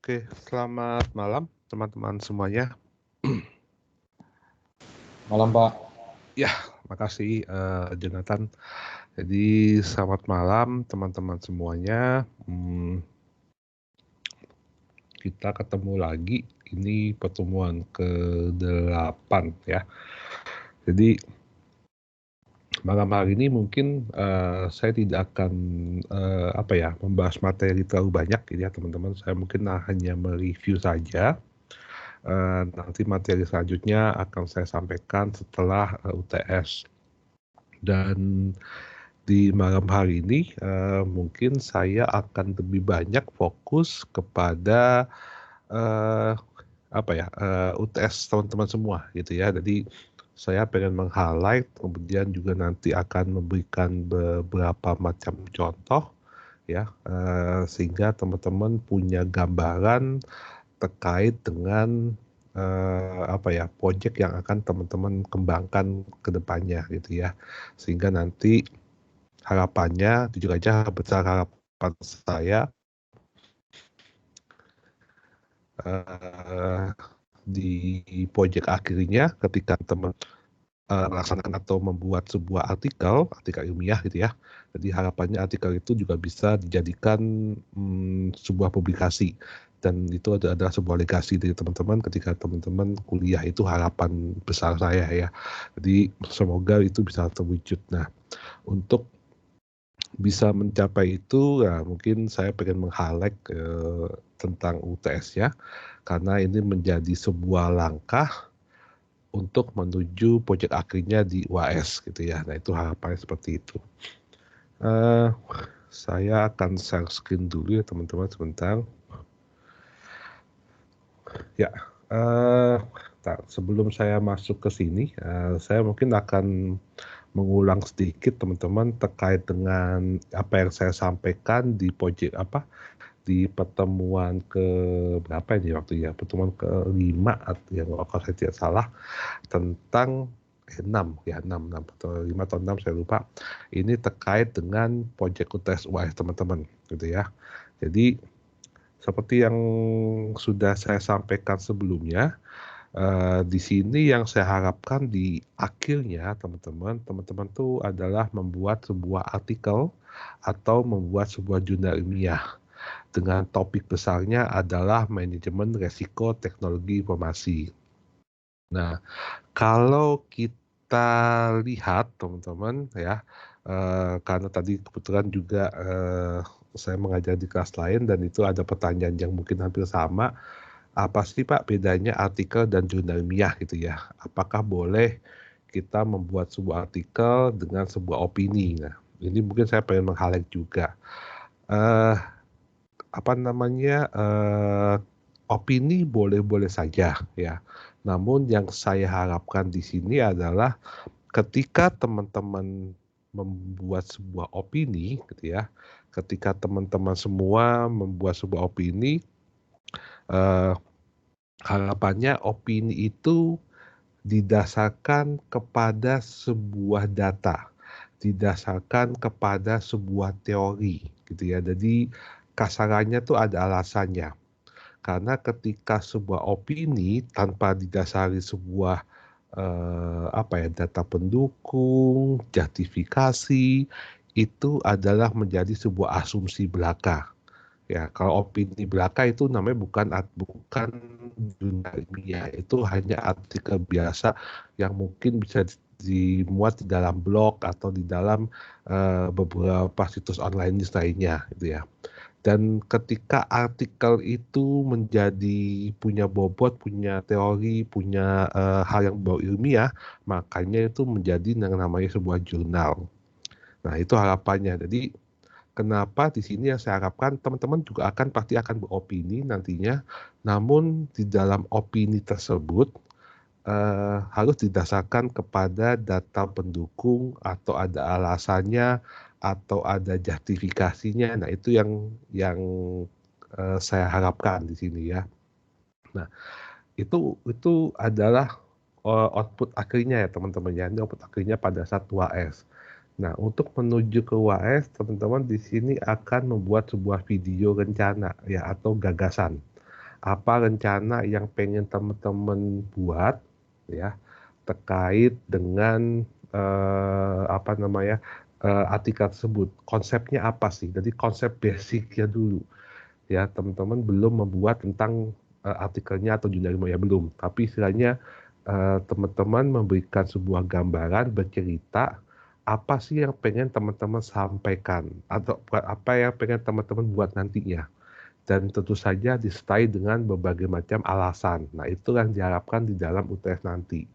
Oke, selamat malam teman-teman semuanya. Malam Pak. Ya, makasih Jonathan. Jadi selamat malam teman-teman semuanya. Kita ketemu lagi. Ini pertemuan ke-8 ya. Jadi malam hari ini mungkin saya tidak akan membahas materi terlalu banyak gitu ya teman-teman. Saya mungkin hanya mereview saja. Nanti materi selanjutnya akan saya sampaikan setelah UTS. Dan di malam hari ini mungkin saya akan lebih banyak fokus kepada UTS teman-teman semua gitu ya. Jadi saya pengen meng-highlight, kemudian juga nanti akan memberikan beberapa macam contoh ya, sehingga teman-teman punya gambaran terkait dengan proyek yang akan teman-teman kembangkan ke depannya gitu ya. Sehingga nanti harapannya, jujur aja besar harapan saya di proyek akhirnya ketika teman melaksanakan atau membuat sebuah artikel ilmiah gitu ya. Jadi harapannya artikel itu juga bisa dijadikan sebuah publikasi, dan itu adalah sebuah legasi dari teman-teman ketika teman-teman kuliah, itu harapan besar saya ya. Jadi semoga itu bisa terwujud. Nah, untuk bisa mencapai itu ya mungkin saya pengen meng-highlight tentang UTS ya, karena ini menjadi sebuah langkah untuk menuju proyek akhirnya di UAS gitu ya. Nah, itu harapannya seperti itu. Saya akan share screen dulu ya teman-teman sebentar. Ya, sebelum saya masuk ke sini, saya mungkin akan mengulang sedikit teman-teman terkait dengan apa yang saya sampaikan di di pertemuan ke berapa ini waktu ya, pertemuan ke-5 kalau saya tidak salah, tentang 6 atau 5 atau 6 saya lupa. Ini terkait dengan proyek UTS UAS teman-teman gitu ya. Jadi seperti yang sudah saya sampaikan sebelumnya, di sini yang saya harapkan di akhirnya teman-teman tuh adalah membuat sebuah artikel atau membuat sebuah jurnal ilmiah dengan topik besarnya adalah manajemen resiko teknologi informasi. Nah, kalau kita lihat teman-teman ya, karena tadi kebetulan juga saya mengajar di kelas lain dan itu ada pertanyaan yang mungkin hampir sama. Apa sih Pak bedanya artikel dan jurnal ilmiah gitu ya? Apakah boleh kita membuat sebuah artikel dengan sebuah opini? Nah, ini mungkin saya pengen meng-highlight juga. Opini boleh-boleh saja ya. Namun yang saya harapkan di sini adalah ketika teman-teman membuat sebuah opini gitu ya, ketika teman-teman semua membuat sebuah opini, harapannya opini itu didasarkan kepada sebuah data, didasarkan kepada sebuah teori gitu ya. Jadi kasarannya tuh ada alasannya. Karena ketika sebuah opini tanpa didasari sebuah data pendukung, justifikasi, itu adalah menjadi sebuah asumsi belaka. Ya, kalau opini belaka itu namanya bukan jurnal ilmiah, itu hanya artikel biasa yang mungkin bisa dimuat di dalam blog atau di dalam beberapa situs online news lainnya gitu ya. Dan ketika artikel itu menjadi punya bobot, punya teori, punya hal yang berbau ilmiah, makanya itu menjadi yang namanya sebuah jurnal. Nah, itu harapannya. Jadi kenapa di sini yang saya harapkan teman-teman juga pasti akan beropini nantinya, namun di dalam opini tersebut harus didasarkan kepada data pendukung atau ada alasannya atau ada justifikasinya. Nah, itu yang saya harapkan di sini ya. Nah, itu adalah output akhirnya ya teman-teman ya. Ini output akhirnya pada saat UAS. Nah, untuk menuju ke UAS, teman-teman di sini akan membuat sebuah video rencana ya atau gagasan. apa rencana yang pengen teman-teman buat ya terkait dengan artikel tersebut. Konsepnya apa sih? Jadi konsep basicnya dulu ya, teman-teman belum membuat tentang artikelnya atau jurnalisme ya belum, tapi istilahnya teman-teman memberikan sebuah gambaran, bercerita apa sih yang pengen teman-teman sampaikan atau apa yang pengen teman-teman buat nantinya, dan tentu saja disertai dengan berbagai macam alasan. Nah, itu yang diharapkan di dalam UTS nanti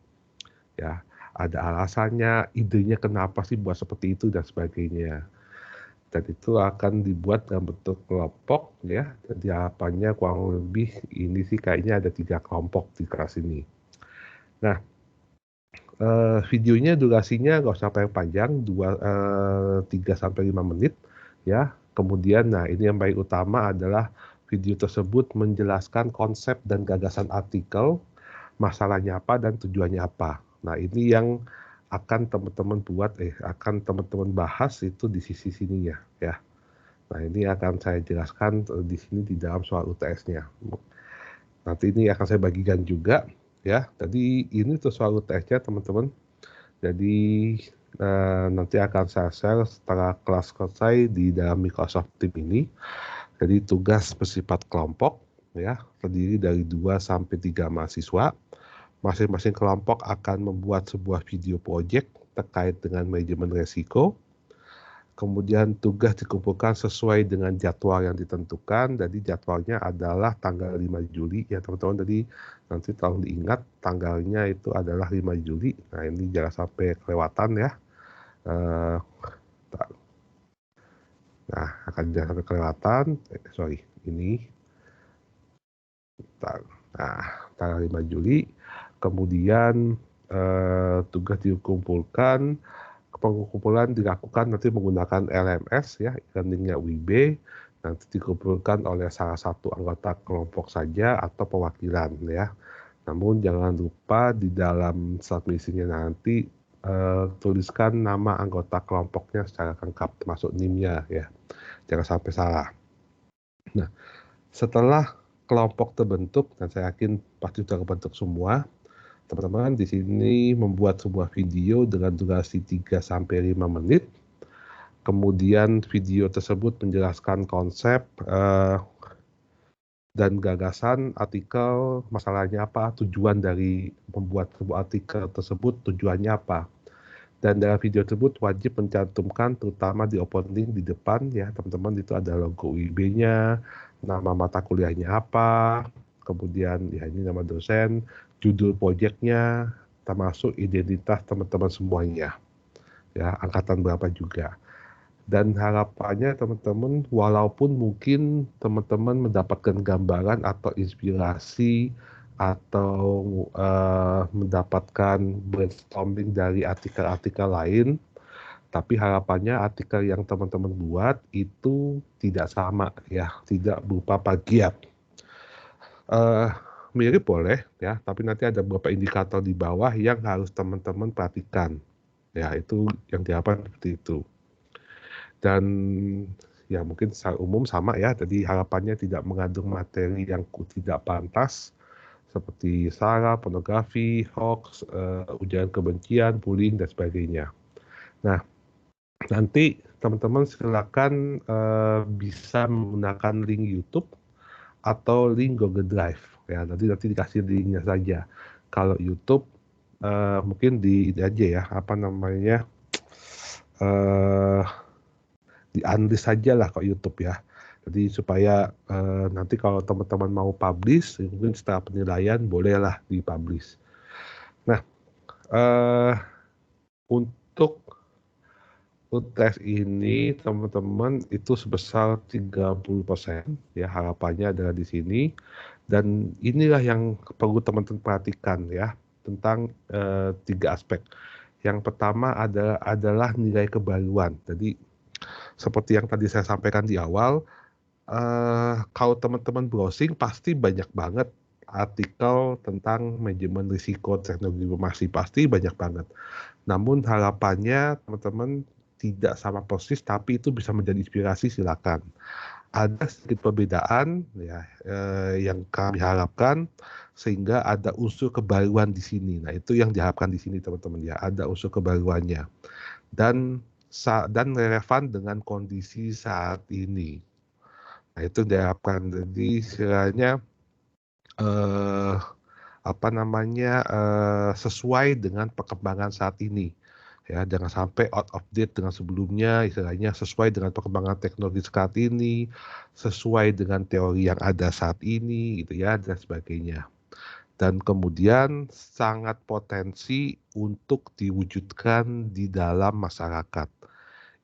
ya, ada alasannya, idenya kenapa sih buat seperti itu dan sebagainya. Dan itu akan dibuat dalam bentuk kelompok ya. Jadi harapannya kurang lebih ini sih kayaknya ada 3 kelompok di kelas ini. Nah, videonya durasinya nggak usah panjang, 3-5 menit ya. Kemudian, nah ini yang paling utama adalah video tersebut menjelaskan konsep dan gagasan artikel, masalahnya apa dan tujuannya apa. Nah ini yang akan teman-teman akan teman-teman bahas itu di sisi sininya ya. Nah ini akan saya jelaskan di sini di dalam soal UTS-nya. Nanti ini akan saya bagikan juga ya. Jadi ini tuh soal UTS-nya teman-teman. Jadi nanti akan saya share setelah kelas selesai di dalam Microsoft Teams ini. Jadi tugas bersifat kelompok ya, terdiri dari 2-3 mahasiswa. Masing-masing kelompok akan membuat sebuah video project terkait dengan manajemen resiko. Kemudian tugas dikumpulkan sesuai dengan jadwal yang ditentukan. Jadi jadwalnya adalah tanggal 5 Juli ya teman-teman. Jadi nanti tolong diingat tanggalnya itu adalah 5 Juli. Nah ini jangan sampai kelewatan ya. Nah akan jangan sampai kelewatan. Ini. Nah tanggal 5 Juli. Kemudian tugas dikumpulkan. Pengumpulan dilakukan nanti menggunakan LMS ya, e-learningnya WIB, nanti dikumpulkan oleh salah satu anggota kelompok saja atau perwakilan ya. Namun jangan lupa di dalam submisinya nanti tuliskan nama anggota kelompoknya secara lengkap termasuk NIM-nya ya, jangan sampai salah. Nah setelah kelompok terbentuk, dan saya yakin pasti sudah terbentuk semua, teman-teman di sini membuat sebuah video dengan durasi 3-5 menit. Kemudian video tersebut menjelaskan konsep dan gagasan artikel, masalahnya apa, tujuan dari membuat sebuah artikel tersebut, tujuannya apa. Dan dalam video tersebut wajib mencantumkan terutama di opening di depan ya teman-teman, itu ada logo UIB-nya, nama mata kuliahnya apa, kemudian ya ini nama dosen, judul proyeknya, termasuk identitas teman-teman semuanya ya, angkatan berapa juga. Dan harapannya teman-teman walaupun mungkin teman-teman mendapatkan gambaran atau inspirasi atau mendapatkan brainstorming dari artikel-artikel lain, tapi harapannya artikel yang teman-teman buat itu tidak sama ya, tidak berupa plagiat. Mirip boleh ya, tapi nanti ada beberapa indikator di bawah yang harus teman-teman perhatikan. Ya, itu yang diharapkan seperti itu. Dan ya mungkin secara umum sama ya, jadi harapannya tidak mengandung materi yang tidak pantas seperti sara, pornografi, hoax, ujaran kebencian, bullying dan sebagainya. Nah, nanti teman-teman silakan bisa menggunakan link YouTube atau link Google Drive ya, nanti dikasih linknya saja. Kalau YouTube mungkin di ini aja ya, di unlist saja lah kok YouTube ya. Jadi supaya nanti kalau teman-teman mau publish, mungkin setelah penilaian bolehlah dipublish. Nah, untuk UTS ini teman-teman itu sebesar 30% ya, harapannya adalah di sini. Dan inilah yang perlu teman-teman perhatikan ya, tentang 3 aspek. Yang pertama adalah nilai kebaruan. Jadi seperti yang tadi saya sampaikan di awal, kalau teman-teman browsing pasti banyak banget artikel tentang manajemen risiko teknologi informasi, pasti banyak banget. Namun harapannya teman-teman tidak sama persis, tapi itu bisa menjadi inspirasi, silakan. ada sedikit perbedaan ya, yang kami harapkan sehingga ada unsur kebaruan di sini. Nah, itu yang diharapkan di sini teman-teman ya, ada unsur kebaruannya dan relevan dengan kondisi saat ini. Nah, itu diharapkan. Jadi istilahnya eh, sesuai dengan perkembangan saat ini. Ya, jangan sampai out of date dengan sebelumnya, istilahnya sesuai dengan perkembangan teknologi saat ini, sesuai dengan teori yang ada saat ini, gitu ya, dan sebagainya. Dan kemudian sangat potensi untuk diwujudkan di dalam masyarakat.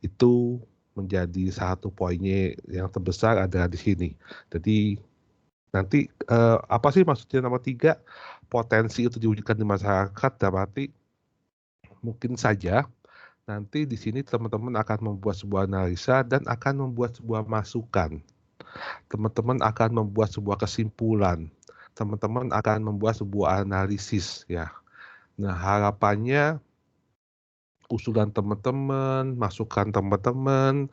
Itu menjadi satu poinnya yang terbesar adalah di sini. Jadi nanti apa sih maksudnya nomor 3? Potensi itu diwujudkan di masyarakat, dalam arti mungkin saja nanti di sini teman-teman akan membuat sebuah analisa dan akan membuat sebuah masukan. Teman-teman akan membuat sebuah kesimpulan. Teman-teman akan membuat sebuah analisis ya. Nah, harapannya usulan teman-teman, masukan teman-teman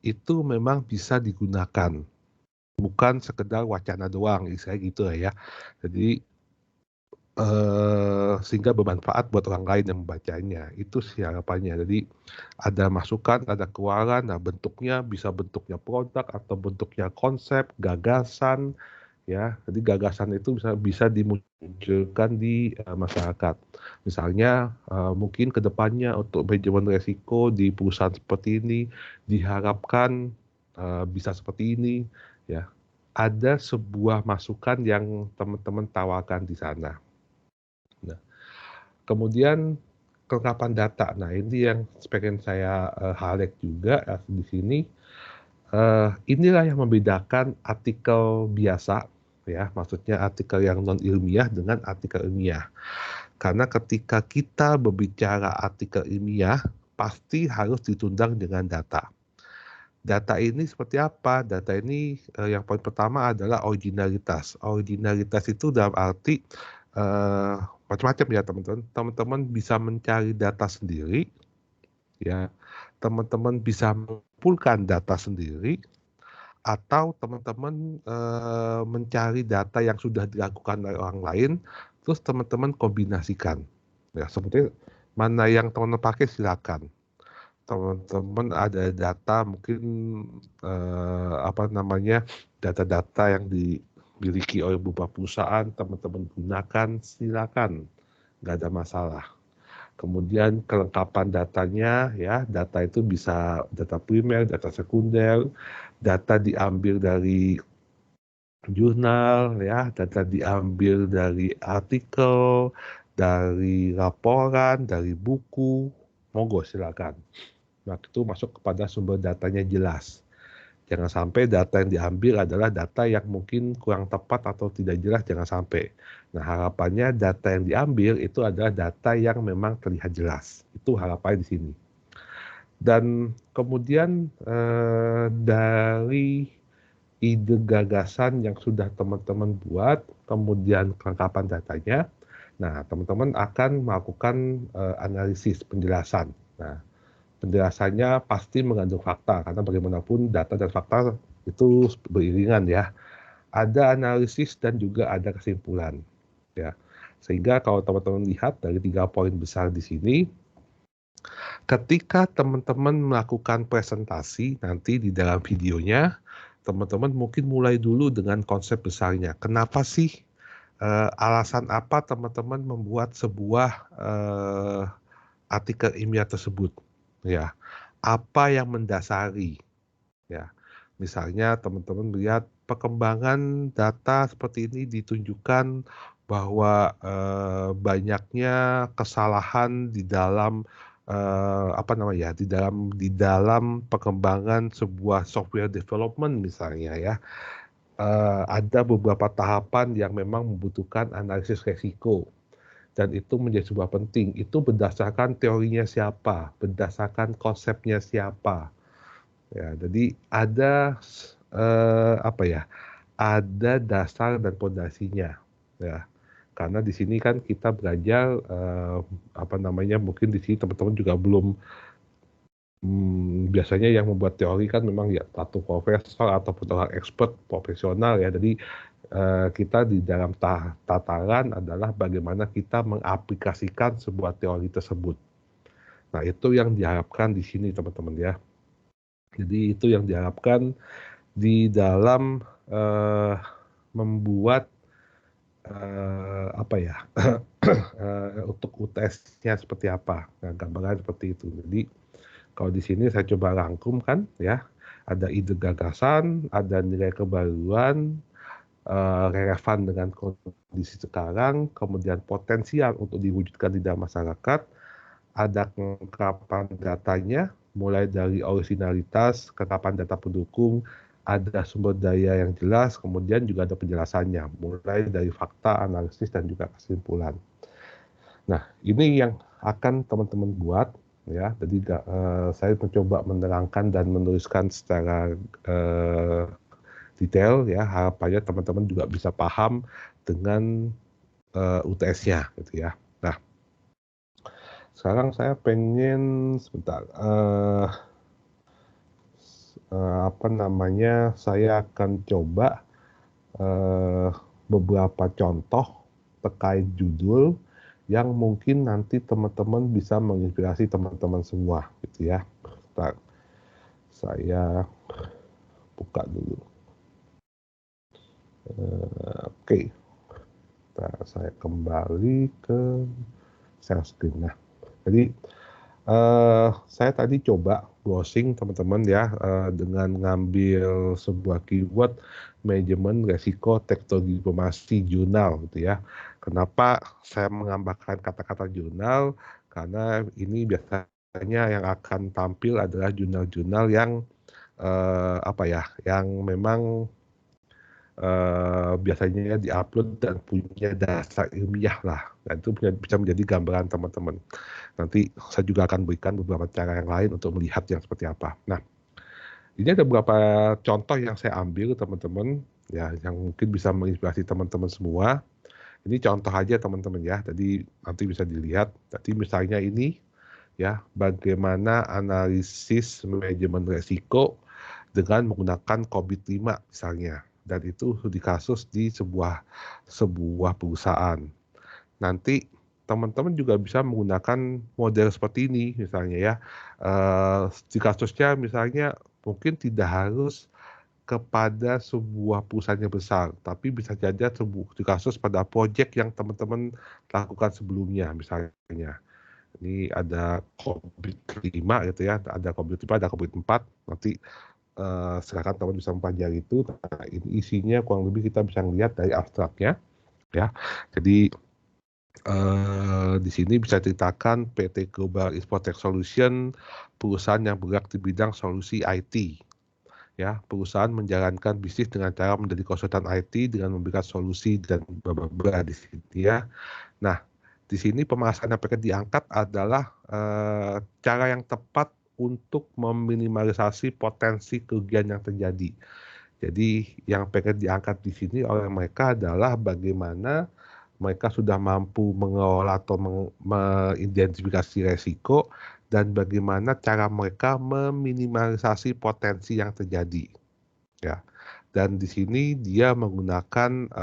itu memang bisa digunakan. Bukan sekedar wacana doang, istilahnya gitu ya. Jadi sehingga bermanfaat buat orang lain yang membacanya. Itu sih harapannya. Jadi ada masukan, ada keluaran, nah bentuknya bisa bentuknya produk atau bentuknya konsep, gagasan, ya. Jadi gagasan itu bisa dimunculkan di masyarakat. Misalnya mungkin ke depannya untuk manajemen resiko di perusahaan seperti ini diharapkan bisa seperti ini, ya. Ada sebuah masukan yang teman-teman tawarkan di sana. Nah, kemudian kelengkapan data. Nah, ini yang pengen saya highlight juga di sini. Inilah yang membedakan artikel biasa, ya, maksudnya artikel yang non ilmiah dengan artikel ilmiah. Karena ketika kita berbicara artikel ilmiah, pasti harus ditundang dengan data. Data ini seperti apa? Data ini yang poin pertama adalah originalitas. Originalitas itu dalam arti macam-macam ya teman-teman. Teman-teman bisa mencari data sendiri, ya. Teman-teman bisa mengumpulkan data sendiri, atau teman-teman mencari data yang sudah dilakukan oleh orang lain, terus teman-teman kombinasikan. Ya, seperti mana yang teman-teman pakai silakan. Teman-teman ada data mungkin data-data yang dimiliki oleh beberapa perusahaan, teman-teman gunakan, silakan, nggak ada masalah. Kemudian kelengkapan datanya, ya, data itu bisa data primer, data sekunder, data diambil dari jurnal, ya, data diambil dari artikel, dari laporan, dari buku, monggo silakan. Nah, itu masuk kepada sumber datanya jelas. Jangan sampai data yang diambil adalah data yang mungkin kurang tepat atau tidak jelas, jangan sampai. Nah, harapannya data yang diambil itu adalah data yang memang terlihat jelas. Itu harapannya di sini. Dan kemudian dari ide gagasan yang sudah teman-teman buat, kemudian kelengkapan datanya, nah teman-teman akan melakukan analisis penjelasan. Nah, penjelasannya pasti mengandung fakta, karena bagaimanapun data dan fakta itu beriringan ya. Ada analisis dan juga ada kesimpulan, ya. Sehingga kalau teman-teman lihat dari 3 poin besar di sini, ketika teman-teman melakukan presentasi nanti di dalam videonya, teman-teman mungkin mulai dulu dengan konsep besarnya. Kenapa sih, alasan apa teman-teman membuat sebuah artikel ilmiah tersebut, ya. Apa yang mendasari, ya. Misalnya teman-teman melihat perkembangan data seperti ini ditunjukkan bahwa banyaknya kesalahan di dalam di dalam perkembangan sebuah software development misalnya ya. Ada beberapa tahapan yang memang membutuhkan analisis resiko. Dan itu menjadi sebuah penting. Itu berdasarkan teorinya siapa, berdasarkan konsepnya siapa. Ya, jadi ada ada dasar dan pondasinya. Ya, karena di sini kan kita belajar mungkin di sini teman-teman juga belum Biasanya yang membuat teori kan memang ya satu profesor ataupun orang expert profesional ya. Jadi, kita di dalam tataran adalah bagaimana kita mengaplikasikan sebuah teori tersebut. Nah, itu yang diharapkan di sini teman-teman ya. Jadi itu yang diharapkan di dalam, membuat, apa ya, untuk UTS-nya seperti apa. Nah, gambaran seperti itu. Jadi kalau di sini saya coba rangkum kan ya, ada ide gagasan, ada nilai kebaruan, relevan dengan kondisi sekarang, kemudian potensial untuk diwujudkan di dalam masyarakat, ada kelengkapan datanya, mulai dari originalitas, kelengkapan data pendukung, ada sumber daya yang jelas, kemudian juga ada penjelasannya, mulai dari fakta, analisis, dan juga kesimpulan. Nah, ini yang akan teman-teman buat ya. Jadi saya mencoba menerangkan dan menuliskan secara detail ya. Harapannya teman-teman juga bisa paham dengan UTS-nya gitu ya. Nah, sekarang saya pengen sebentar. Apa namanya? Saya akan coba beberapa contoh terkait judul yang mungkin nanti teman-teman bisa menginspirasi teman-teman semua gitu ya. Bentar, saya buka dulu. Oke, bentar, saya kembali ke share screen. Nah, jadi saya tadi coba browsing teman-teman ya, dengan ngambil sebuah keyword manajemen resiko teknologi informasi jurnal gitu ya. Kenapa saya menambahkan kata-kata jurnal? Karena ini biasanya yang akan tampil adalah jurnal-jurnal yang apa ya, yang memang biasanya di-upload dan punya dasar ilmiah lah. Dan itu bisa menjadi gambaran teman-teman. Nanti saya juga akan berikan beberapa cara yang lain untuk melihat yang seperti apa. Nah, ini ada beberapa contoh yang saya ambil teman-teman, ya yang mungkin bisa menginspirasi teman-teman semua. Ini contoh aja teman-teman ya, jadi nanti bisa dilihat. Tadi misalnya ini ya, bagaimana analisis manajemen resiko dengan menggunakan COVID-5 misalnya. Dan itu di kasus di sebuah perusahaan. Nanti teman-teman juga bisa menggunakan model seperti ini misalnya ya. Di kasusnya misalnya mungkin tidak harus kepada sebuah perusahaan yang besar, tapi bisa jadi di kasus pada proyek yang teman-teman lakukan sebelumnya misalnya. Ini ada COVID-5 gitu ya, ada COVID-5, ada COVID-4, nanti silakan teman bisa mempelajari itu. Nah, ini isinya kurang lebih kita bisa melihat dari abstraknya ya. Jadi di sini bisa ceritakan PT Global Infotech Solution, perusahaan yang bergerak di bidang solusi IT. Ya, perusahaan menjalankan bisnis dengan cara menjadi konsultan IT dengan memberikan solusi dan bla di sini ya. Nah, di sini pembahasan yang pengen diangkat adalah cara yang tepat untuk meminimalisasi potensi kerugian yang terjadi. Jadi yang pengen diangkat di sini oleh mereka adalah bagaimana mereka sudah mampu mengelola atau mengidentifikasi resiko dan bagaimana cara mereka meminimalisasi potensi yang terjadi. Ya. Dan di sini dia menggunakan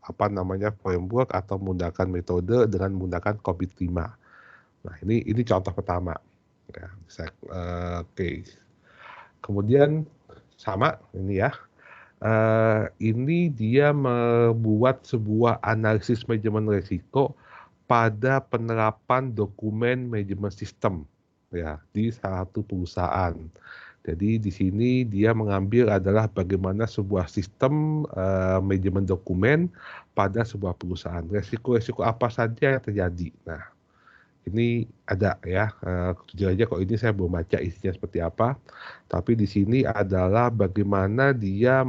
apa namanya framework atau menggunakan metode dengan menggunakan COVID-5. Nah, ini contoh pertama. Ya, oke. Kemudian sama ini ya. Ini dia membuat sebuah analisis manajemen risiko pada penerapan dokumen manajemen sistem ya di salah satu perusahaan. Jadi di sini dia mengambil adalah bagaimana sebuah sistem manajemen dokumen pada sebuah perusahaan. Resiko-resiko apa saja yang terjadi. Nah, ini ada ya, jujur aja kok ini saya belum baca isinya seperti apa, tapi di sini adalah bagaimana dia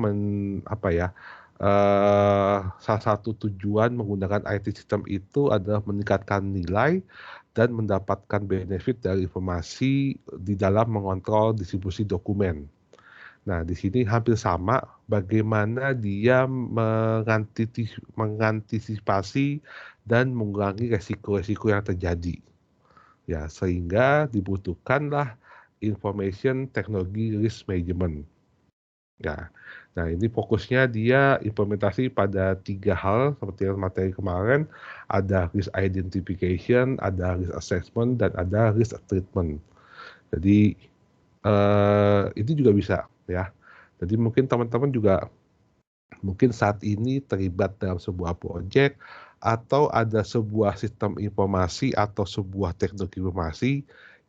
salah satu tujuan menggunakan IT system itu adalah meningkatkan nilai dan mendapatkan benefit dari informasi di dalam mengontrol distribusi dokumen. Nah, di sini hampir sama bagaimana dia mengantisipasi dan mengurangi resiko-resiko yang terjadi. Ya, sehingga dibutuhkanlah Information Technology Risk Management. Ya, nah ini fokusnya dia implementasi pada 3 hal seperti yang materi kemarin, ada risk identification, ada risk assessment, dan ada risk treatment. Jadi, itu juga bisa ya. Jadi mungkin teman-teman juga mungkin saat ini terlibat dalam sebuah proyek atau ada sebuah sistem informasi atau sebuah teknologi informasi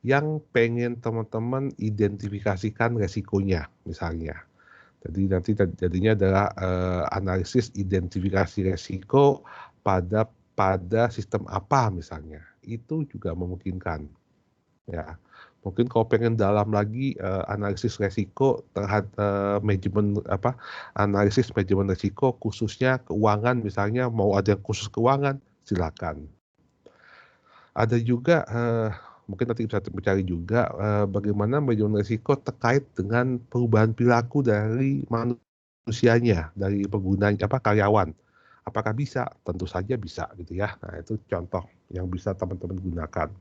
yang pengen teman-teman identifikasikan resikonya misalnya. Jadi nanti jadinya adalah analisis identifikasi resiko pada pada sistem apa misalnya, itu juga memungkinkan. Ya, mungkin kalau pengen dalam lagi, analisis resiko analisis manajemen resiko khususnya keuangan misalnya, mau ada yang khusus keuangan, silakan. Ada juga, mungkin nanti bisa dicari juga, bagaimana manajemen resiko terkait dengan perubahan perilaku dari manusianya, dari karyawan. Apakah bisa? Tentu saja bisa gitu ya. Nah itu contoh yang bisa teman-teman gunakan.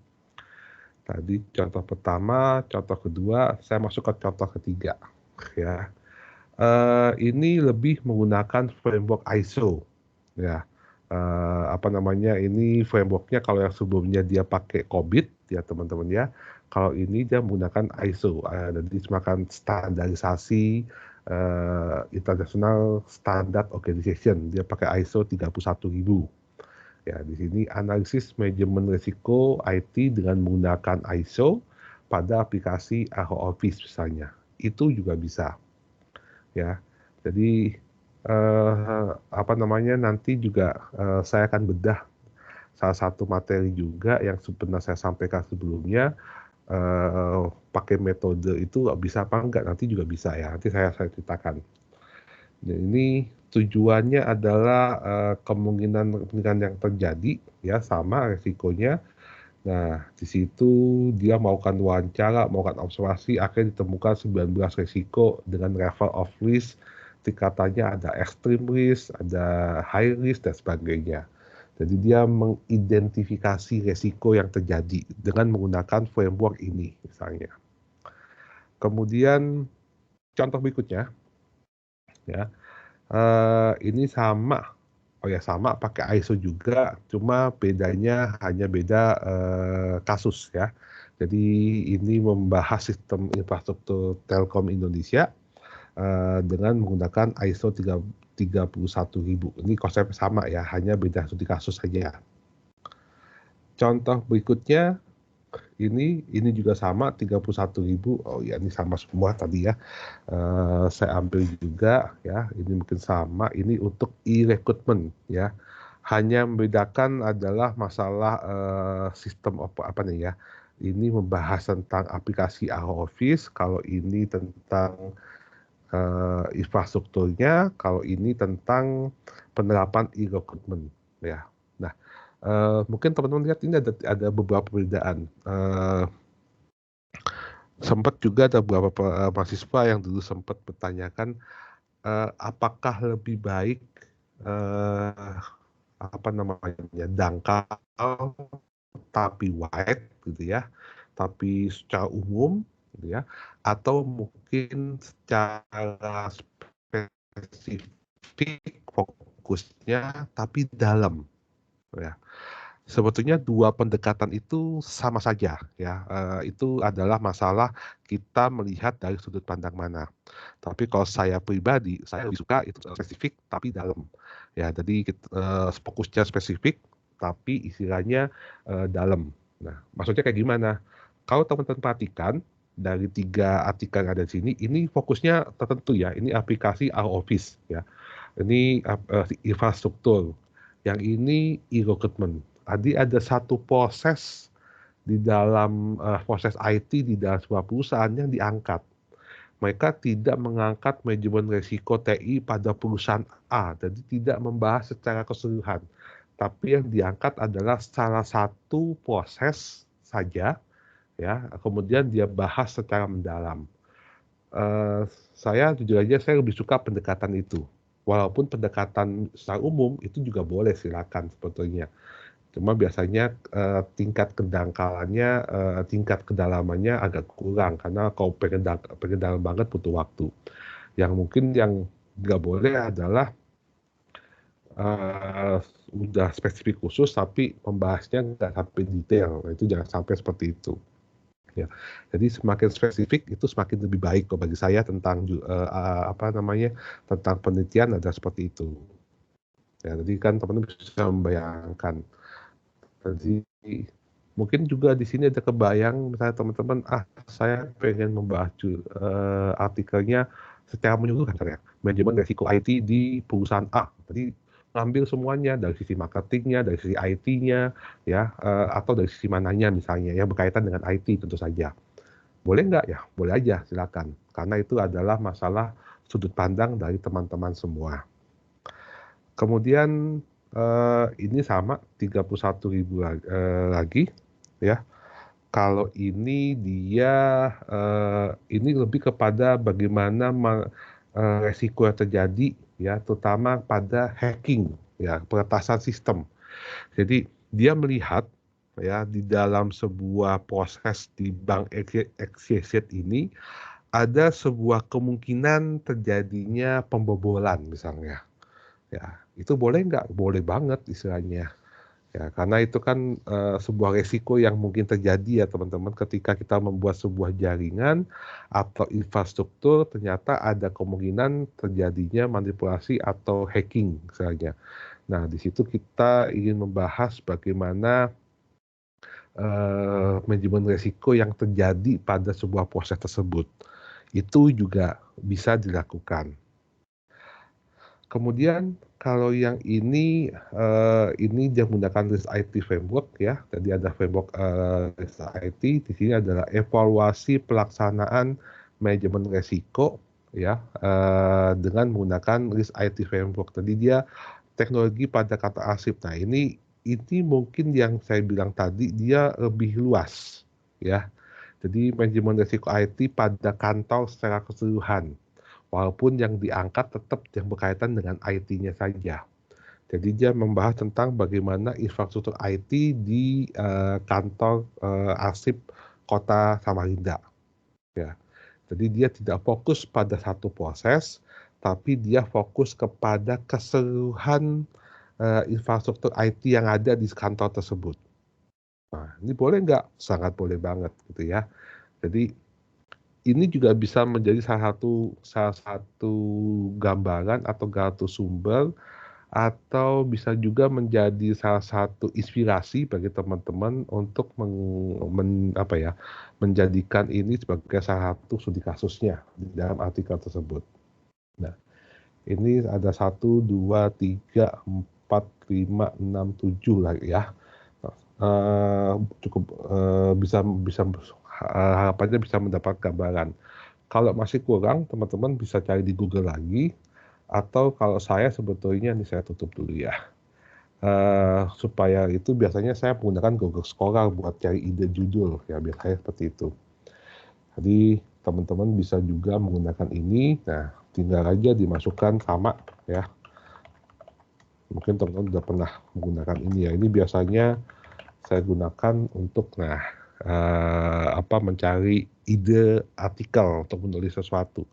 Tadi contoh pertama, contoh kedua, saya masuk ke contoh ketiga, ya. Ini lebih menggunakan framework ISO, ya. Ini framework-nya kalau yang sebelumnya dia pakai COBIT, ya teman-teman ya. Kalau ini dia menggunakan ISO, jadi semacam standarisasi International Standard Organization. Dia pakai ISO 31000. Ya, di sini analisis manajemen risiko IT dengan menggunakan ISO pada aplikasi AHO Office misalnya. Itu juga bisa. Ya. Jadi nanti juga saya akan bedah salah satu materi juga yang sebenarnya saya sampaikan sebelumnya, pakai metode itu bisa apa enggak, nanti juga bisa ya, nanti saya ceritakan. Dan ini tujuannya adalah kemungkinan yang terjadi ya sama resikonya. Nah, di situ dia melakukan wawancara, melakukan observasi, akhirnya ditemukan 19 resiko dengan level of risk, tingkatannya ada extreme risk, ada high risk, dan sebagainya. Jadi dia mengidentifikasi resiko yang terjadi dengan menggunakan framework ini misalnya. Kemudian contoh berikutnya, ya, ini sama. Oh ya sama pakai ISO juga, cuma bedanya hanya beda kasus ya. Jadi ini membahas sistem infrastruktur Telkom Indonesia dengan menggunakan ISO 31000. Ini konsep sama ya, hanya beda studi kasus saja. Contoh berikutnya ini juga sama 31000. Oh ya ini sama semua tadi ya. Saya ambil juga ya, ini mungkin sama, ini untuk e-recruitment ya. Hanya membedakan adalah masalah sistem apa nih ya. Ini membahas tentang aplikasi AHO Office, kalau ini tentang infrastrukturnya, kalau ini tentang penerapan e-recruitment ya. Nah, mungkin teman-teman lihat ini ada beberapa perbedaan. Sempat juga ada beberapa mahasiswa yang dulu sempat bertanyakan, apakah lebih baik dangkal tapi wide gitu ya, tapi secara umum gitu ya, atau mungkin secara spesifik fokusnya tapi dalam ya. Sebetulnya dua pendekatan itu sama saja ya, itu adalah masalah kita melihat dari sudut pandang mana. Tapi kalau saya pribadi, saya lebih suka itu spesifik tapi dalam. Ya, jadi fokusnya spesifik tapi istilahnya dalam. Nah, maksudnya kayak gimana? Kalau teman-teman perhatikan dari 3 artikel yang ada di sini, ini fokusnya tertentu ya. Ini aplikasi AHO Office ya. Ini infrastruktur. Yang ini e-recruitment. Tadi ada satu proses di dalam proses IT di dalam sebuah perusahaan yang diangkat. Mereka tidak mengangkat manajemen risiko TI pada perusahaan A, jadi tidak membahas secara keseluruhan. Tapi yang diangkat adalah salah satu proses saja, ya. Kemudian dia bahas secara mendalam. Saya jujur aja saya lebih suka pendekatan itu. Walaupun pendekatan secara umum itu juga boleh, silakan sebetulnya. Cuma biasanya tingkat kedangkalannya, tingkat kedalamannya agak kurang karena kalau pengen dalam banget butuh waktu. Yang mungkin yang nggak boleh adalah uh, udah spesifik khusus tapi membahasnya nggak sampai detail. Nah, itu jangan sampai seperti itu. Ya, jadi semakin spesifik itu semakin lebih baik kalau bagi saya tentang apa namanya tentang penelitian ada seperti itu. Ya, jadi kan teman-teman bisa membayangkan. Jadi mungkin juga di sini ada kebayang misalnya teman-teman, saya pengen membahas artikelnya secara menyeluruh kan ya, manajemen risiko IT di perusahaan A. Jadi ngambil semuanya dari sisi marketingnya, dari sisi IT-nya, ya, atau dari sisi mananya misalnya yang berkaitan dengan IT tentu saja. Boleh nggak ya? Boleh aja, silakan. Karena itu adalah masalah sudut pandang dari teman-teman semua. Kemudian ini sama 31.000 lagi ya. Kalau ini dia ini lebih kepada bagaimana resiko yang terjadi ya, terutama pada hacking ya, peretasan sistem. Jadi dia melihat ya di dalam sebuah proses di bank XYZ ini ada sebuah kemungkinan terjadinya pembobolan misalnya. Ya, itu boleh nggak? Boleh banget istilahnya. Ya, karena itu kan sebuah resiko yang mungkin terjadi ya teman-teman ketika kita membuat sebuah jaringan atau infrastruktur ternyata ada kemungkinan terjadinya manipulasi atau hacking misalnya. Nah, di situ kita ingin membahas bagaimana manajemen resiko yang terjadi pada sebuah proses tersebut. Itu juga bisa dilakukan. Kemudian kalau yang ini dia menggunakan RISC IT framework ya. Tadi ada framework RISC IT. Di sini adalah evaluasi pelaksanaan manajemen resiko ya dengan menggunakan RISC IT framework. Tadi dia teknologi pada kata arsip. Nah ini mungkin yang saya bilang tadi dia lebih luas ya. Jadi manajemen resiko IT pada kantor secara keseluruhan. Walaupun yang diangkat tetap yang berkaitan dengan IT-nya saja. Jadi dia membahas tentang bagaimana infrastruktur IT di kantor arsip Kota Samarinda. Ya. Jadi dia tidak fokus pada satu proses, tapi dia fokus kepada keseluruhan infrastruktur IT yang ada di kantor tersebut. Nah, ini boleh nggak? Sangat boleh banget gitu ya. Jadi ini juga bisa menjadi salah satu gambaran atau satu sumber atau bisa juga menjadi salah satu inspirasi bagi teman-teman untuk menjadikan ini sebagai salah satu studi kasusnya di dalam artikel tersebut. Nah, ini ada 1, 2, 3, 4, 5, 6, 7 lagi ya. Cukup harapannya bisa mendapat gambaran. Kalau masih kurang, teman-teman bisa cari di Google lagi, atau kalau saya sebetulnya ini saya tutup dulu ya. Supaya itu biasanya saya menggunakan Google Scholar buat cari ide judul ya, biasanya seperti itu. Jadi teman-teman bisa juga menggunakan ini. Nah, tinggal aja dimasukkan sama ya. Mungkin teman-teman sudah pernah menggunakan ini ya. Ini biasanya saya gunakan untuk mencari ide artikel untuk menulis sesuatu.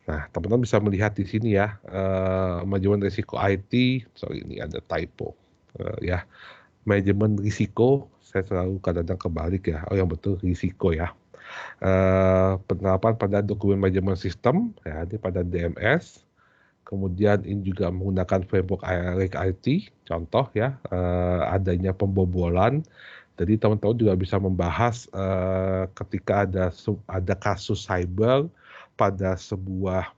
Nah, teman-teman bisa melihat di sini ya, manajemen risiko IT. Sorry, ini ada typo ya. Manajemen risiko, saya selalu kadang-kadang kebalik ya. Oh, yang betul risiko ya. Penerapan pada dokumen manajemen sistem ya, ini pada DMS. Kemudian ini juga menggunakan framework RISC IT, contoh ya, adanya pembobolan. Jadi teman-teman juga bisa membahas ketika ada kasus cyber pada sebuah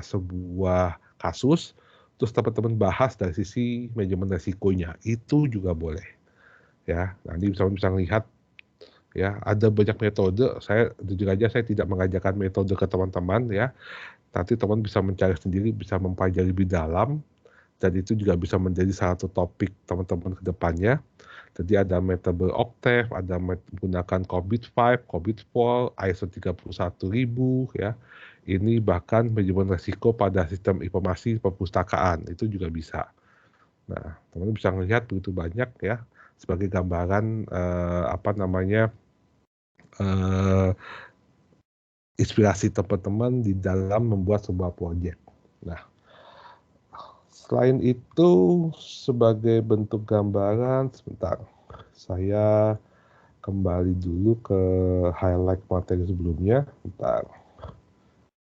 sebuah kasus, terus teman-teman bahas dari sisi manajemen resikonya, itu juga boleh ya. Nanti bisa lihat ya, ada banyak metode. Saya jujur aja saya tidak mengajarkan metode ke teman-teman ya. Nanti teman bisa mencari sendiri, bisa mempelajari lebih dalam, dan itu juga bisa menjadi salah satu topik teman-teman ke depannya. Jadi ada metode Octave, ada menggunakan COVID-5, COVID-4, ISO 31000 ya. Ini bahkan manajemen resiko pada sistem informasi perpustakaan, itu juga bisa. Nah, teman-teman bisa melihat begitu banyak ya sebagai gambaran eh, inspirasi teman-teman di dalam membuat sebuah proyek. Nah, selain itu sebagai bentuk gambaran, sebentar, saya kembali dulu ke highlight materi sebelumnya. Bentar,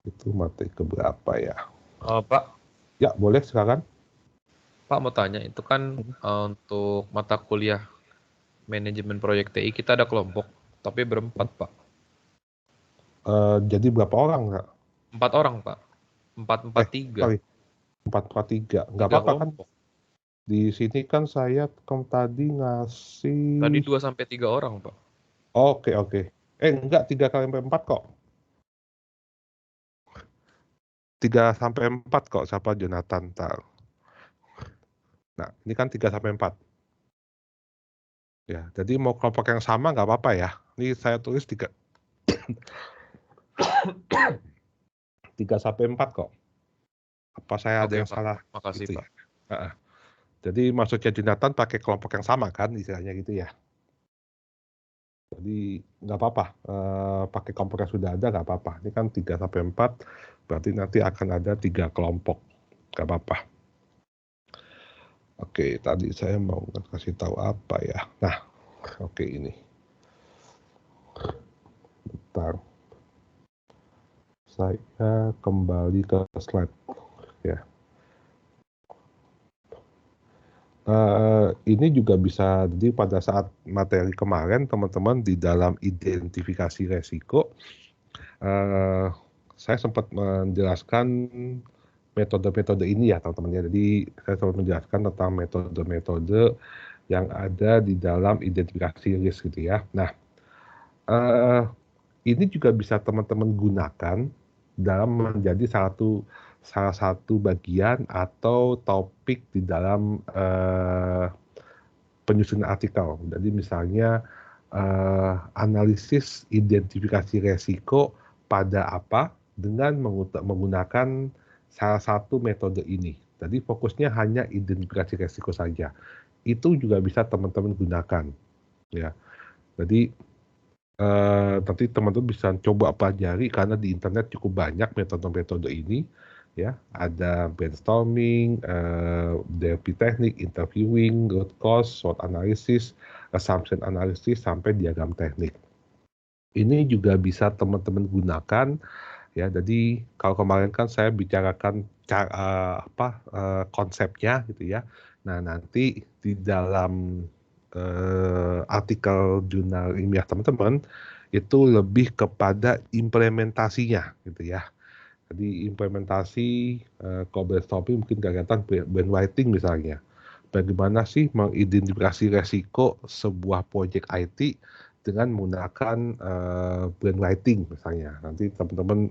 itu materi keberapa ya? Pak, Ya, boleh silakan. Pak mau tanya, itu kan untuk mata kuliah manajemen proyek TI kita ada kelompok, tapi berempat, Pak. Jadi berapa orang, Kak? 4 orang, Pak. 4-4-3. Sorry, 443. Nggak Tiga apa-apa kan? kelompok. Di sini kan saya tadi Tadi ngasih. 2-3 orang, Pak. Oke, oke. Enggak, 3 kali 4 kok. 3 sampai 4 kok, siapa Jonathan ntar. Nah, ini kan 3 sampai 4. Ya, jadi mau kelompok yang sama nggak apa-apa ya. Ini saya tulis 3 sampai 4 kok. Apa saya ada Oke, yang Pak. salah Makasih, gitu Pak. ya? Heeh. Jadi maksudnya Jonathan pakai kelompok yang sama kan, istilahnya gitu ya. Jadi nggak apa-apa, pakai kelompok yang sudah ada nggak apa-apa. Ini kan 3 sampai 4, berarti nanti akan ada 3 kelompok, nggak apa-apa. Oke, tadi saya mau kasih tahu apa ya. Nah, oke ini. Bentar. Saya kembali ke slide ya. Ini juga bisa, jadi pada saat materi kemarin teman-teman di dalam identifikasi resiko, saya sempat menjelaskan metode-metode ini ya teman-teman ya. Jadi saya sempat menjelaskan tentang metode-metode yang ada di dalam identifikasi risk gitu ya. Nah, ini juga bisa teman-teman gunakan dalam menjadi salah satu bagian atau topik di dalam penyusunan artikel. Jadi misalnya analisis identifikasi resiko pada apa dengan menggunakan salah satu metode ini. Jadi fokusnya hanya identifikasi resiko saja. Itu juga bisa teman-teman gunakan. Ya. Jadi nanti teman-teman bisa coba pelajari karena di internet cukup banyak metode-metode ini. Ya, ada brainstorming, DLP teknik, interviewing, root cause, SWOT analysis, assumption analysis, sampai diagram teknik. Ini juga bisa teman-teman gunakan ya. Jadi kalau kemarin kan saya bicarakan konsepnya gitu ya. Nah, nanti di dalam artikel jurnal ilmiah teman-teman itu lebih kepada implementasinya gitu ya. Jadi implementasi brainstorming mungkin kelihatan brainwriting misalnya. Bagaimana sih mengidentifikasi resiko sebuah proyek IT dengan menggunakan brainwriting misalnya. Nanti teman-teman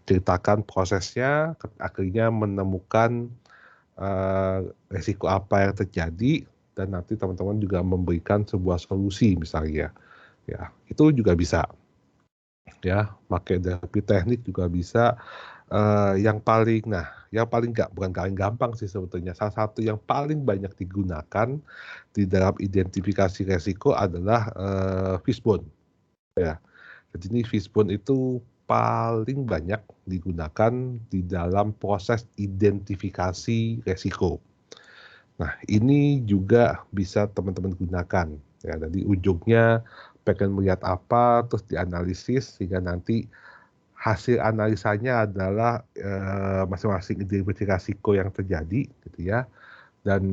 ceritakan prosesnya, akhirnya menemukan resiko apa yang terjadi, dan nanti teman-teman juga memberikan sebuah solusi misalnya. Ya, itu juga bisa. Ya, pakai terapi teknik juga bisa. Yang paling bukan paling gampang sih sebetulnya. Salah satu yang paling banyak digunakan di dalam identifikasi resiko adalah fishbone. Ya, jadi ini fishbone itu paling banyak digunakan di dalam proses identifikasi resiko. Nah, ini juga bisa teman-teman gunakan. Ya, jadi ujungnya pengen melihat apa, terus dianalisis sehingga nanti hasil analisanya adalah masing-masing identifikasi risiko yang terjadi, gitu ya. Dan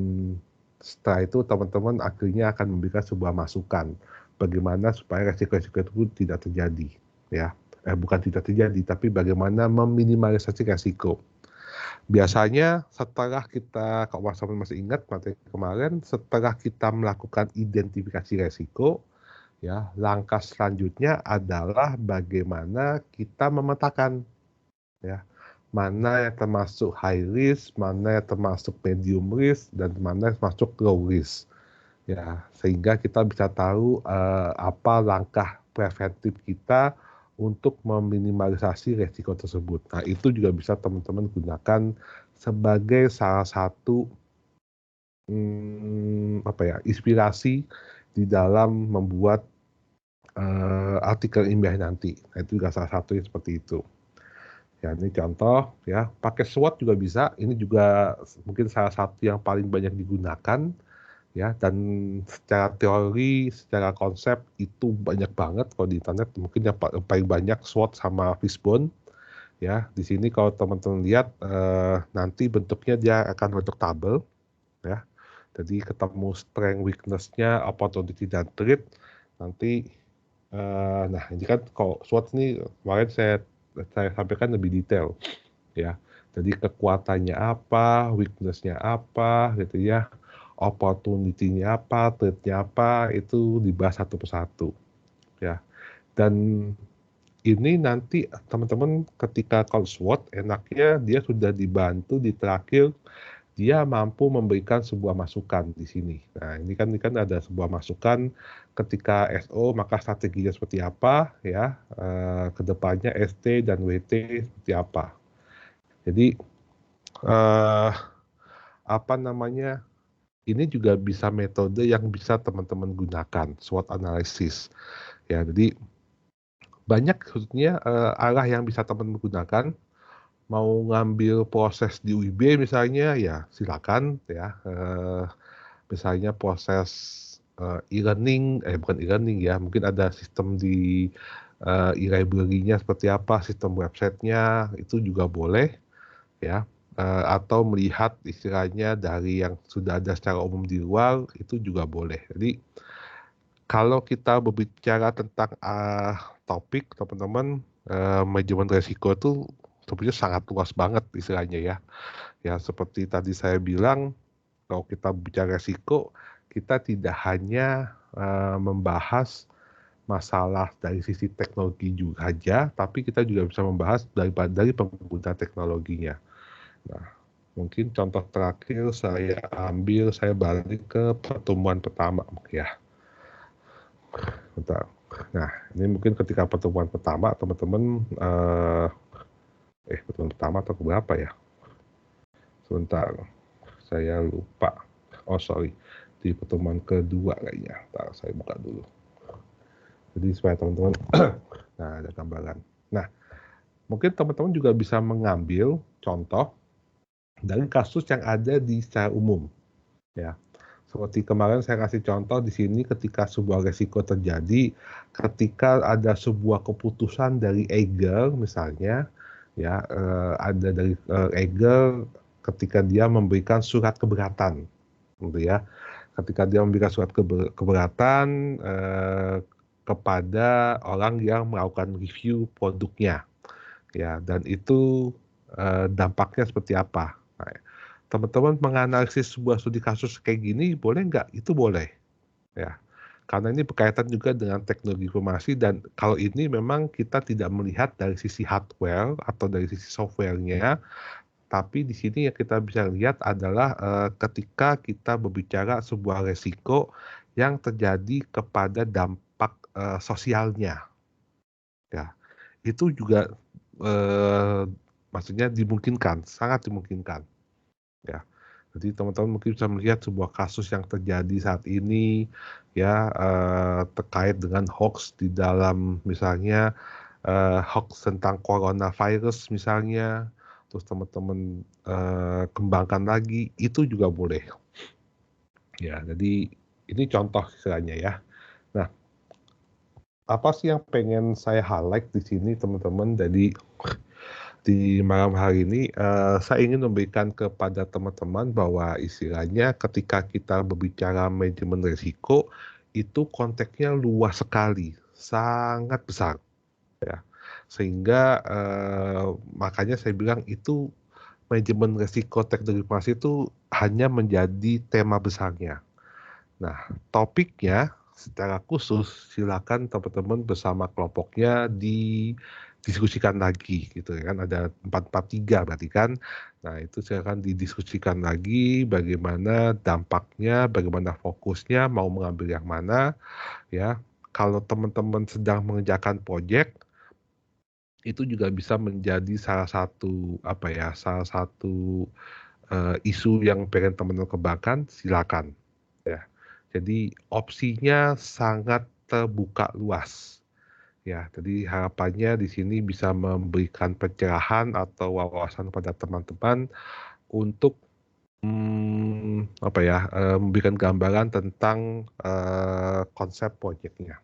setelah itu teman-teman akhirnya akan memberikan sebuah masukan bagaimana supaya resiko-resiko itu tidak terjadi, ya. Bukan tidak terjadi, tapi bagaimana meminimalisasi resiko. Biasanya setelah kita, kalau teman-teman masih ingat materi kemarin, setelah kita melakukan identifikasi resiko, ya, langkah selanjutnya adalah bagaimana kita memetakan, ya, mana yang termasuk high risk, mana yang termasuk medium risk, dan mana yang termasuk low risk. Ya, sehingga kita bisa tahu apa langkah preventif kita untuk meminimalisasi resiko tersebut. Nah, itu juga bisa teman-teman gunakan sebagai salah satu inspirasi di dalam membuat artikel ilmiah nanti. Nah, itu juga salah satu seperti itu. Ya, ini contoh ya, pakai SWOT juga bisa. Ini juga mungkin salah satu yang paling banyak digunakan ya, dan secara teori, secara konsep itu banyak banget kalau di internet. Mungkin yang paling banyak SWOT sama Fishbone ya. Di sini kalau teman-teman lihat nanti bentuknya dia akan bentuk tabel ya. Jadi ketemu strength, weakness-nya, opportunity dan threat. Nanti nah ini kan kalau SWOT ini kemarin saya sampaikan lebih detail ya. Jadi kekuatannya apa, weakness-nya apa gitu ya, opportunity-nya apa, threat-nya apa, itu dibahas satu persatu ya. Dan ini nanti teman-teman ketika call SWOT enaknya dia sudah dibantu di terakhir dia mampu memberikan sebuah masukan di sini. Nah, ini kan ada sebuah masukan ketika SO maka strateginya seperti apa ya, kedepannya ST dan WT seperti apa. Jadi eh, apa namanya? Ini juga bisa metode yang bisa teman-teman gunakan SWOT analysis. Ya, jadi banyak sebetulnya arah yang bisa teman-teman gunakan. Mau ngambil proses di UIB misalnya, ya silakan ya. Misalnya proses e-learning, bukan e-learning ya, mungkin ada sistem di e-library-nya seperti apa, sistem websitenya itu juga boleh ya. Atau melihat istilahnya dari yang sudah ada secara umum di luar itu juga boleh. Jadi kalau kita berbicara tentang topik teman-teman, manajemen resiko itu sebenarnya sangat luas banget istilahnya ya. Ya seperti tadi saya bilang, kalau kita bicara resiko, kita tidak hanya membahas masalah dari sisi teknologi juga aja, tapi kita juga bisa membahas dari pengguna teknologinya. Nah, mungkin contoh terakhir saya balik ke pertemuan pertama ya. Bentar. Nah, ini mungkin ketika pertemuan pertama teman-teman pertemuan pertama atau berapa ya? Sebentar, saya lupa. Oh sorry, di pertemuan kedua kayaknya. Ntar saya buka dulu. Jadi supaya teman-teman, nah ada gambaran. Nah, mungkin teman-teman juga bisa mengambil contoh dari kasus yang ada di secara umum, ya. Seperti kemarin saya kasih contoh di sini ketika sebuah resiko terjadi, ketika ada sebuah keputusan dari Eiger misalnya, ya ada dari Eiger ketika dia memberikan surat keberatan, gitu ya. Ketika dia memberikan surat keberatan kepada orang yang melakukan review produknya, ya, dan itu dampaknya seperti apa. Nah, teman-teman menganalisis sebuah studi kasus kayak gini boleh nggak? Itu boleh, ya. Karena ini berkaitan juga dengan teknologi informasi dan kalau ini memang kita tidak melihat dari sisi hardware atau dari sisi softwarenya, tapi di sini yang kita bisa lihat adalah ketika kita berbicara sebuah resiko yang terjadi kepada dampak sosialnya, ya. Itu juga maksudnya dimungkinkan, sangat dimungkinkan, ya. Jadi teman-teman mungkin bisa melihat sebuah kasus yang terjadi saat ini ya terkait dengan hoax di dalam misalnya hoax tentang coronavirus misalnya, terus teman-teman kembangkan lagi itu juga boleh. Ya, jadi ini contoh istilahnya ya. Nah, apa sih yang pengen saya highlight di sini teman-teman? Jadi di malam hari ini saya ingin memberikan kepada teman-teman bahwa istilahnya ketika kita berbicara manajemen risiko itu konteksnya luas sekali, sangat besar ya. Sehingga makanya saya bilang itu manajemen risiko teknologi informasi itu hanya menjadi tema besarnya. Nah, topiknya secara khusus silakan teman-teman bersama kelompoknya didiskusikan lagi gitu ya kan, ada 443 berarti kan. Nah, itu silakan didiskusikan lagi bagaimana dampaknya, bagaimana fokusnya, mau mengambil yang mana ya. Kalau teman-teman sedang mengerjakan proyek itu juga bisa menjadi salah satu isu yang pengen teman-teman kembangkan, silakan ya. Jadi opsinya sangat terbuka luas. Ya, jadi harapannya di sini bisa memberikan pencerahan atau wawasan pada teman-teman untuk apa ya, memberikan gambaran tentang konsep proyeknya.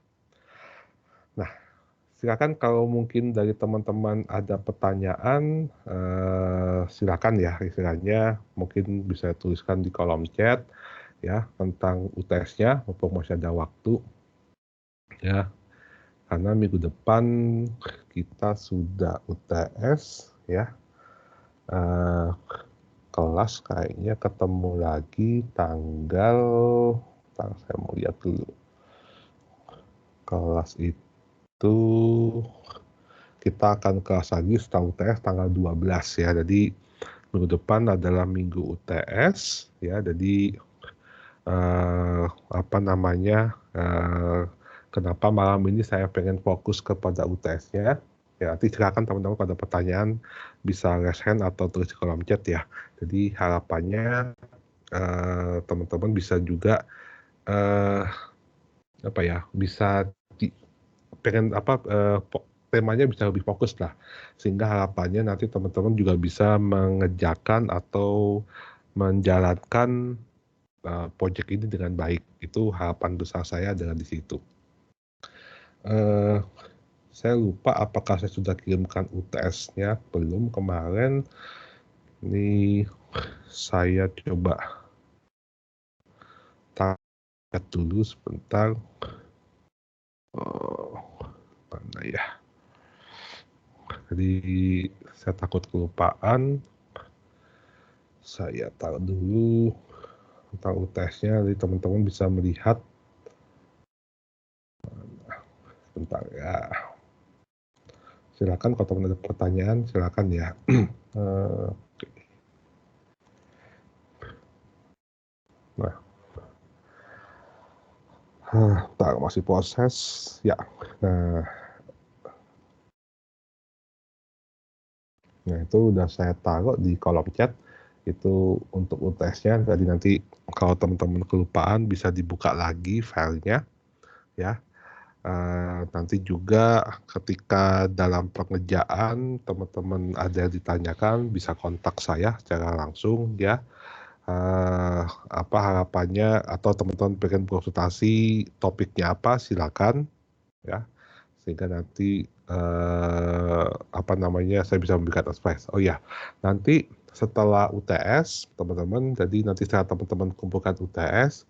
Nah, silakan kalau mungkin dari teman-teman ada pertanyaan, silakan ya istilahnya mungkin bisa tuliskan di kolom chat ya tentang UTS-nya mumpung masih ada waktu ya. Karena minggu depan kita sudah UTS ya, kelas kayaknya ketemu lagi saya mau lihat dulu. Kelas itu kita akan kelas lagi setelah UTS tanggal 12 ya. Jadi minggu depan adalah minggu UTS ya. Jadi kenapa malam ini saya pengen fokus kepada UTS-nya. Ya, nanti silakan teman-teman pada pertanyaan bisa raise hand atau tulis di kolom chat ya. Jadi harapannya teman-teman bisa juga bisa temanya bisa lebih fokus lah, sehingga harapannya nanti teman-teman juga bisa mengerjakan atau menjalankan proyek ini dengan baik. Itu harapan besar saya dengan di situ. Saya lupa apakah saya sudah kirimkan UTS-nya belum kemarin. Ini saya coba lihat dulu sebentar. Mana ya? Jadi saya takut kelupaan. Saya taruh dulu tentang UTS-nya, jadi teman-teman bisa melihat. Sebentar ya. Silakan kalau teman ada pertanyaan, silakan ya. Nah, masih proses ya. Nah itu udah saya taruh di kolom chat itu untuk UTS-nya. Jadi nanti kalau teman-teman kelupaan bisa dibuka lagi filenya ya. Nanti juga ketika dalam pengerjaan teman-teman ada yang ditanyakan bisa kontak saya secara langsung ya. Apa harapannya atau teman-teman pengen konsultasi topiknya apa silakan ya, sehingga nanti saya bisa memberikan advice. Oh ya, nanti setelah UTS teman-teman, jadi nanti setelah teman-teman kumpulkan UTS,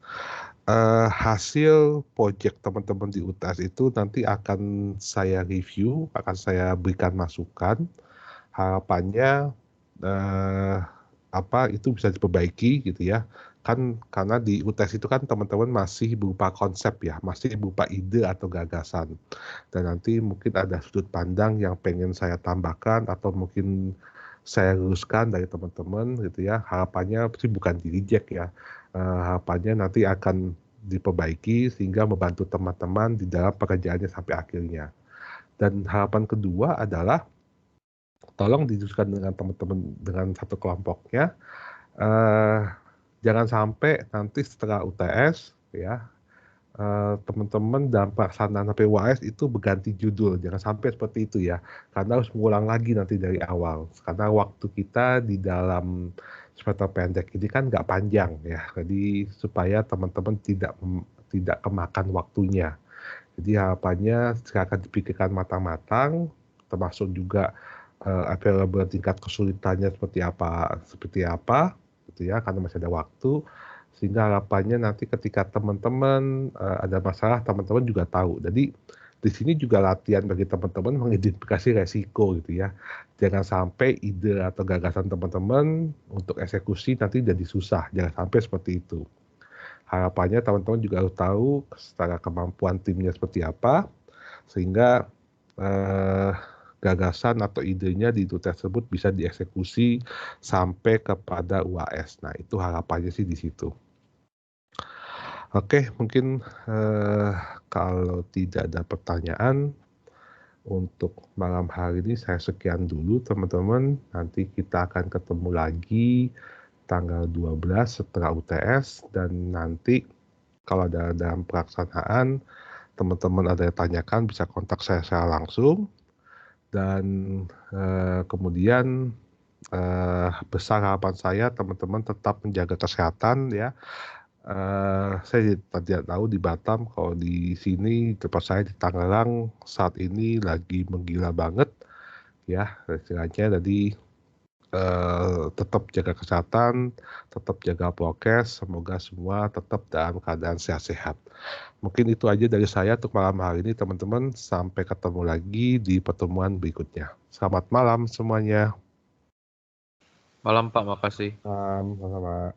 hasil project teman-teman di UTS itu nanti akan saya review, akan saya berikan masukan. Harapannya itu bisa diperbaiki gitu ya. Kan karena di UTS itu kan teman-teman masih berupa konsep ya, masih berupa ide atau gagasan. Dan nanti mungkin ada sudut pandang yang pengen saya tambahkan atau mungkin saya luruskan dari teman-teman gitu ya. Harapannya sih bukan di-reject ya. Harapannya nanti akan diperbaiki sehingga membantu teman-teman di dalam pekerjaannya sampai akhirnya. Dan harapan kedua adalah tolong didiskusikan dengan teman-teman dengan satu kelompoknya. Jangan sampai nanti setelah UTS ya teman-teman dalam pelaksanaan PWAS itu berganti judul, jangan sampai seperti itu ya, karena harus mengulang lagi nanti dari awal, karena waktu kita di dalam semester pendek ini kan nggak panjang ya, jadi supaya teman-teman tidak kemakan waktunya. Jadi harapannya silakan dipikirkan matang-matang, termasuk juga available tingkat kesulitannya seperti apa, gitu ya, karena masih ada waktu. Sehingga harapannya nanti ketika teman-teman ada masalah, teman-teman juga tahu. Jadi di sini juga latihan bagi teman-teman mengidentifikasi resiko gitu ya. Jangan sampai ide atau gagasan teman-teman untuk eksekusi nanti jadi susah. Jangan sampai seperti itu. Harapannya teman-teman juga harus tahu secara kemampuan timnya seperti apa, sehingga gagasan atau idenya di itu tersebut bisa dieksekusi sampai kepada UAS. Nah, itu harapannya sih di situ. Oke, mungkin kalau tidak ada pertanyaan untuk malam hari ini saya sekian dulu teman-teman. Nanti kita akan ketemu lagi tanggal 12 setelah UTS, dan nanti kalau ada dalam pelaksanaan teman-teman ada yang tanyakan bisa kontak saya langsung. Dan kemudian besar harapan saya teman-teman tetap menjaga kesehatan ya. Saya tidak tahu di Batam, kalau di sini tempat saya di Tangerang saat ini lagi menggila banget ya istilahnya. Jadi tetap jaga kesehatan, tetap jaga prokes, semoga semua tetap dalam keadaan sehat-sehat. Mungkin itu aja dari saya untuk malam hari ini teman-teman, sampai ketemu lagi di pertemuan berikutnya. Selamat malam semuanya. Malam Pak, makasih. Sama-sama.